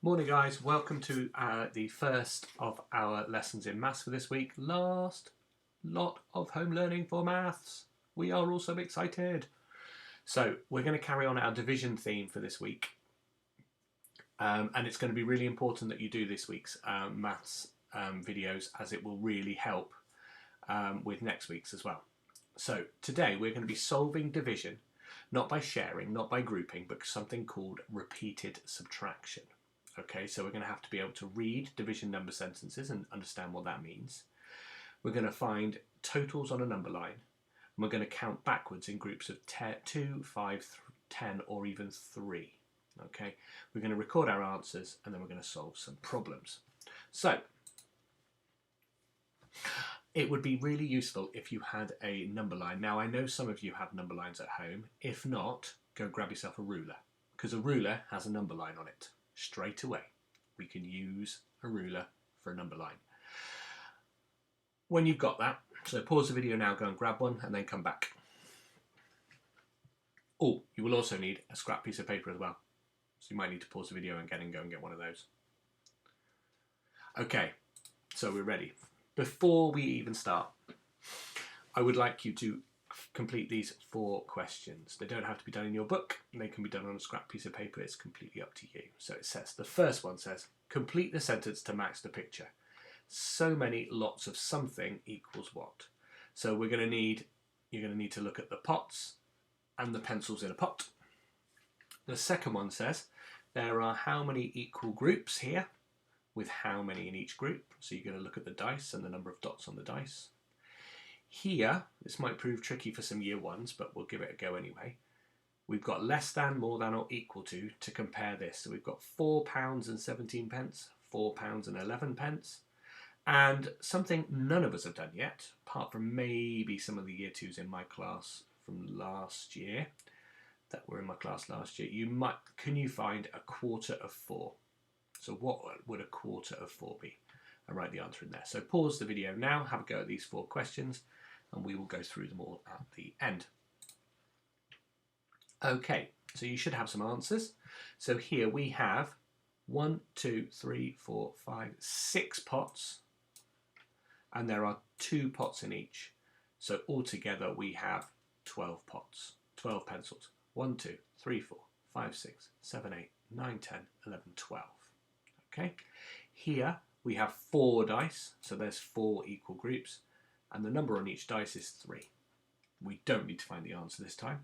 Morning guys, welcome to the first of our lessons in maths for this week. Last lot of home learning for maths. We are all so excited. So we're going to carry on our division theme for this week. And it's going to be really important that you do this week's maths videos, as it will really help with next week's as well. So today we're going to be solving division, not by sharing, not by grouping, but something called repeated subtraction. Okay, so we're going to have to be able to read division number sentences and understand what that means. We're going to find totals on a number line. And we're going to count backwards in groups of 2, 5, 10 or even 3. Okay, we're going to record our answers and then we're going to solve some problems. So, it would be really useful if you had a number line. Now, I know some of you have number lines at home. If not, go grab yourself a ruler, because a ruler has a number line on it. Straight away, we can use a ruler for a number line. When you've got that, so pause the video now, go and grab one, and then come back. Oh, you will also need a scrap piece of paper as well. So you might need to pause the video and go and get one of those. Okay, so we're ready. Before we even start, I would like you to complete these 4 questions. They don't have to be done in your book. They can be done on a scrap piece of paper. It's completely up to you. So it says, the first one says, complete the sentence to match the picture. So many lots of something equals what? So you're going to need to look at the pots and the pencils in a pot. The second one says, there are how many equal groups here with how many in each group? So you're going to look at the dice and the number of dots on the dice. Here, this might prove tricky for some year ones, but we'll give it a go anyway. We've got less than, more than or equal to compare this. So we've got £4 and 17 pence, £4 and 11 pence, and something none of us have done yet, apart from maybe some of the year 2s in my class from last year, that were in my class last year. Can you find a quarter of 4? So what would a quarter of 4 be? And write the answer in there. So pause the video now, have a go at these 4 questions, and we will go through them all at the end. Okay, so you should have some answers. So here we have 1, 2, 3, 4, 5, 6 pots, and there are 2 pots in each. So altogether we have 12 pots, 12 pencils. 1, 2, 3, 4, 5, 6, 7, 8, 9, 10, 11, 12. Okay, here we have 4 dice, so there's 4 equal groups, and the number on each dice is 3. We don't need to find the answer this time.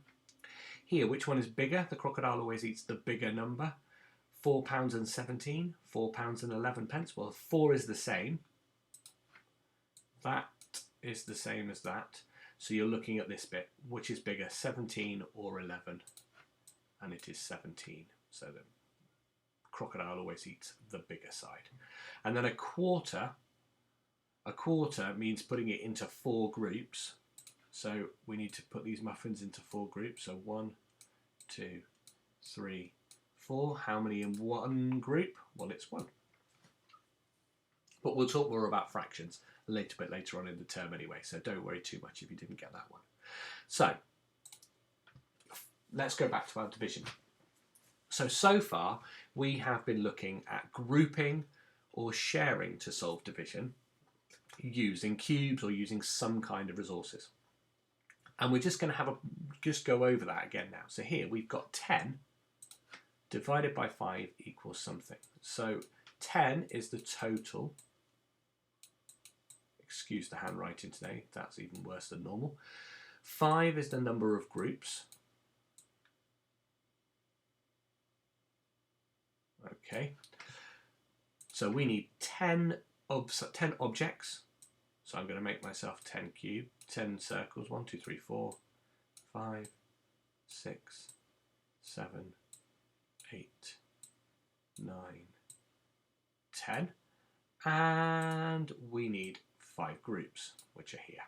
Here, which one is bigger? The crocodile always eats the bigger number. £4 and 17, £4 and 11 pence. Well, 4 is the same. That is the same as that. So you're looking at this bit. Which is bigger, 17 or 11? And it is 17. So the crocodile always eats the bigger side. And then a quarter means putting it into 4 groups. So we need to put these muffins into 4 groups. So 1, 2, 3, 4. How many in one group? Well, it's 1. But we'll talk more about fractions a little bit later on in the term anyway, so don't worry too much if you didn't get that one. So let's go back to our division. So far we have been looking at grouping or sharing to solve division using cubes or using some kind of resources. And we're just going to just go over that again now. So here we've got 10 divided by 5 equals something. So 10 is the total. Excuse the handwriting today, that's even worse than normal. 5 is the number of groups. Okay, so we need 10 objects. So I'm going to make myself 10 circles. 1, 2, 3, 4, 5, 6, 7, 8, 9, 10. And we need 5 groups, which are here.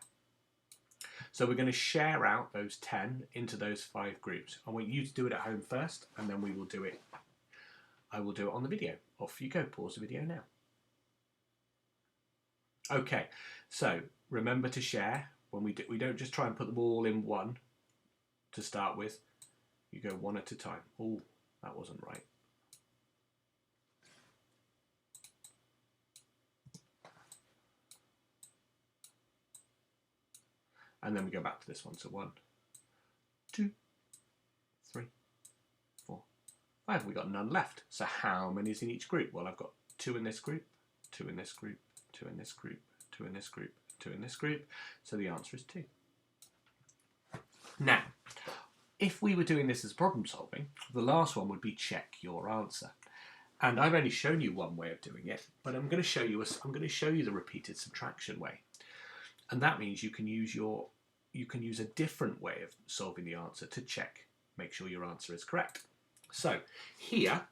So we're going to share out those 10 into those 5 groups. I want you to do it at home first, and then we will do it. I will do it on the video. Off you go. Pause the video now. Okay, so remember to share. When we don't just try and put them all in one to start with. You go one at a time. Oh, that wasn't right. And then we go back to this one. So 1, 2, 3, 4, 5. We've got none left. So how many is in each group? Well, I've got 2 in this group, 2 in this group, 2 in this group, 2 in this group, 2 in this group. So the answer is 2. Now, if we were doing this as problem solving, the last one would be check your answer. And I've only shown you one way of doing it, but I'm going to show you the repeated subtraction way. And that means you can use a different way of solving the answer to check, make sure your answer is correct. So here,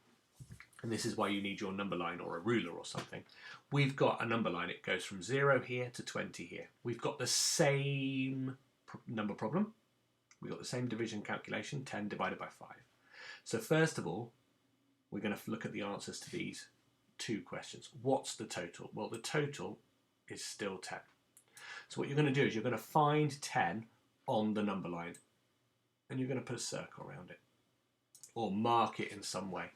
and this is why you need your number line or a ruler or something, we've got a number line. It goes from 0 here to 20 here. We've got the same number problem. We've got the same division calculation, 10 divided by 5. So first of all, we're going to look at the answers to these 2 questions. What's the total? Well, the total is still 10. So what you're going to do is you're going to find 10 on the number line, and you're going to put a circle around it, or mark it in some way,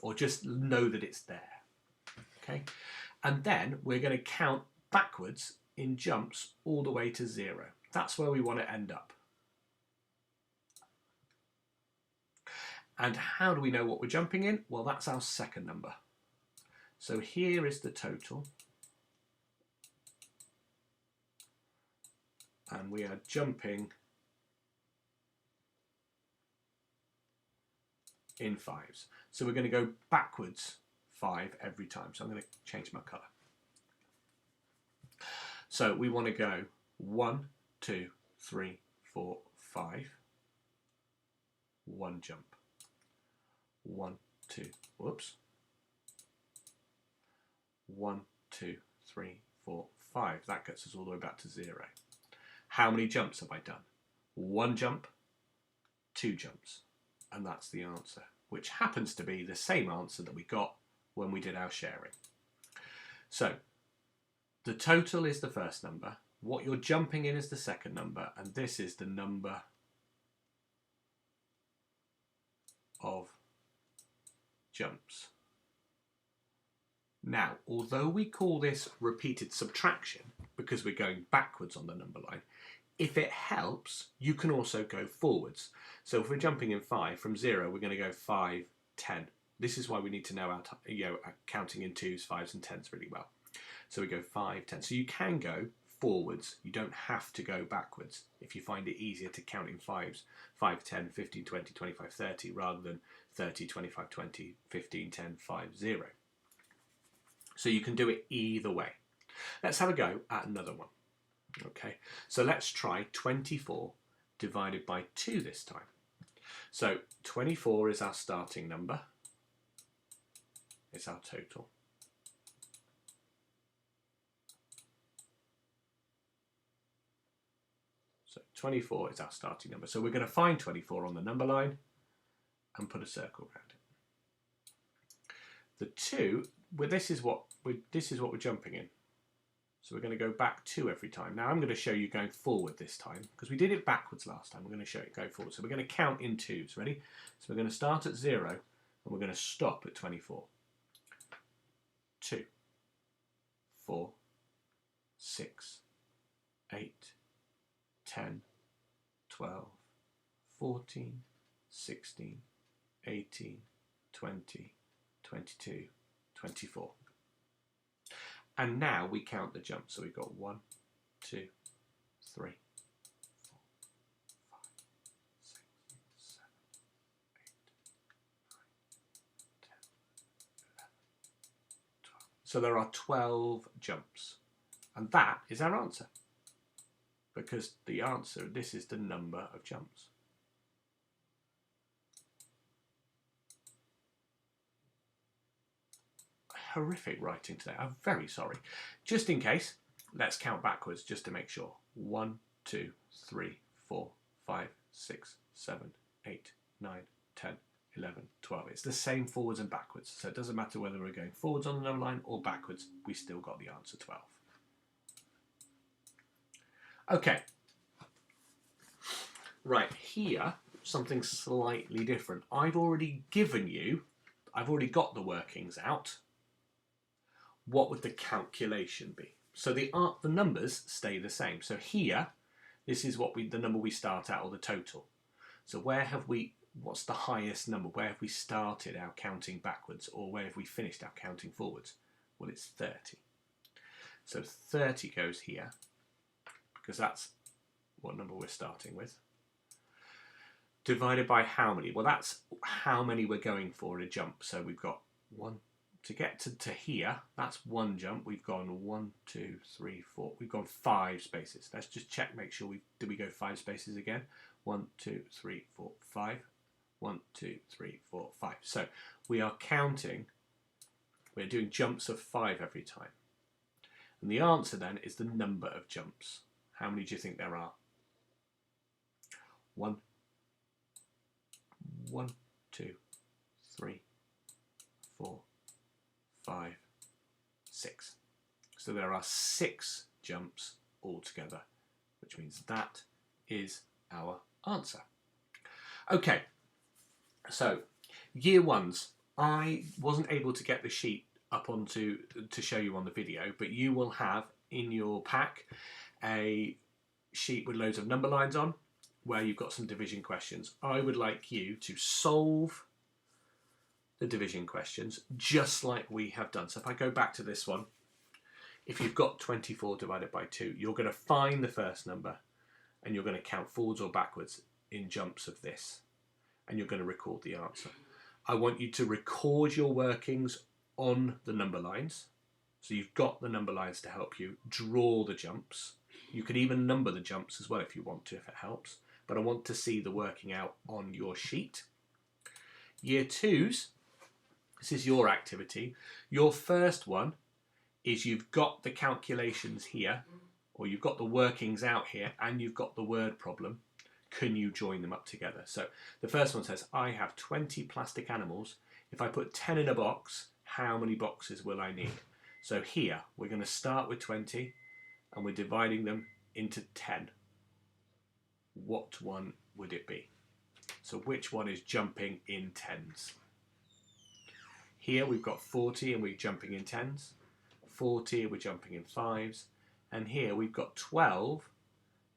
or just know that it's there. Okay? And then we're going to count backwards in jumps all the way to 0. That's where we want to end up. And how do we know what we're jumping in? Well, that's our second number. So here is the total. And we are jumping in 5s. So we're going to go backwards 5 every time. So I'm going to change my colour. So we want to go 1, 2, 3, 4, 5. 1 jump. 1, 2, whoops. 1, 2, 3, 4, 5. That gets us all the way back to 0. How many jumps have I done? 1 jump, 2 jumps. And that's the answer, which happens to be the same answer that we got when we did our sharing. So the total is the first number. What you're jumping in is the second number. And this is the number of jumps. Now, although we call this repeated subtraction because we're going backwards on the number line, if it helps, you can also go forwards. So if we're jumping in 5 from 0, we're going to go 5, 10. This is why we need to know our counting in 2s, 5s and 10s really well. So we go 5, 10. So you can go forwards. You don't have to go backwards if you find it easier to count in 5s. 5, 10, 15, 20, 25, 30 rather than 30, 25, 20, 15, 10, 5, 0. So you can do it either way. Let's have a go at another one. Okay, so let's try 24 divided by 2 this time. So 24 is our starting number. It's our total. So 24 is our starting number. So we're going to find 24 on the number line and put a circle around it. The 2, well, this is what we're jumping in. So we're going to go back 2 every time. Now I'm going to show you going forward this time because we did it backwards last time. We're going to show it going forward. So we're going to count in 2s. Ready? So we're going to start at 0 and we're going to stop at 24. 2, 4, 6, 8, 10, 12, 14, 16, 18, 20, 22, 24. And now we count the jumps. So we've got 1, 2, 3, 4, 5, 6, 7, 8, 9, 10, 11, 12. So there are 12 jumps. And that is our answer. Because the answer, this is the number of jumps. Horrific writing today. I'm very sorry. Just in case, let's count backwards just to make sure. 1, 2, 3, 4, 5, 6, 7, 8, 9, 10, 11, 12. It's the same forwards and backwards. So it doesn't matter whether we're going forwards on the number line or backwards. We still got the answer 12. Okay. Right, here, something slightly different. I've already got the workings out. What would the calculation be? So the numbers stay the same. So here, This is the number we start at, or the total. So what's the highest number? Where have we started our counting backwards, or where have we finished our counting forwards? Well, it's 30. So 30 goes here, because that's what number we're starting with. Divided by how many? Well, that's how many we're going for in a jump. So we've got one to get to here. That's one jump. We've gone 1, 2, 3, 4. We've gone 5 spaces. Let's just check, make sure did we go 5 spaces again? 1, 2, 3, 4, 5. 1, 2, 3, 4, 5. So we are counting. We're doing jumps of 5 every time. And the answer then is the number of jumps. How many do you think there are? 1, 2, 3, 4, 5, 6. So there are 6 jumps altogether, which means that is our answer. Okay, so year ones. I wasn't able to get the sheet up to show you on the video, but you will have in your pack a sheet with loads of number lines on, where you've got some division questions. I would like you to solve the division questions just like we have done. So if I go back to this one, if you've got 24 divided by 2, you're going to find the first number and you're going to count forwards or backwards in jumps of this, and you're going to record the answer. I want you to record your workings on the number lines. So you've got the number lines to help you draw the jumps. You can even number the jumps as well if you want to, if it helps. But I want to see the working out on your sheet. Year twos, this is your activity. Your first one is you've got the calculations here, or you've got the workings out here, and you've got the word problem. Can you join them up together? So the first one says, I have 20 plastic animals. If I put 10 in a box, how many boxes will I need? So here, we're going to start with 20, and we're dividing them into 10. What one would it be? So which one is jumping in tens? Here we've got 40 and we're jumping in tens. 40, we're jumping in fives. And here we've got 12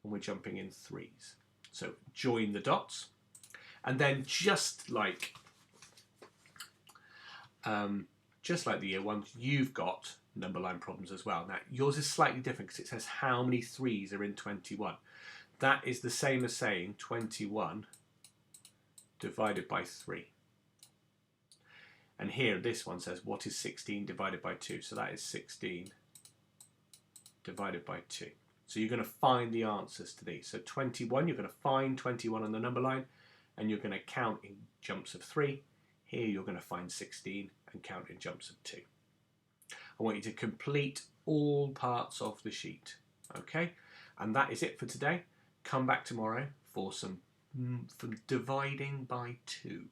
and we're jumping in threes. So join the dots. And then just like the year ones, you've got number line problems as well. Now yours is slightly different because it says how many threes are in 21. That is the same as saying 21 divided by 3. And here this one says what is 16 divided by 2. So that is 16 divided by 2. So you're going to find the answers to these. So 21, you're going to find 21 on the number line, and you're going to count in jumps of 3. Here you're going to find 16 and count in jumps of 2. I want you to complete all parts of the sheet. Okay? And that is it for today. Come back tomorrow for some dividing by 2.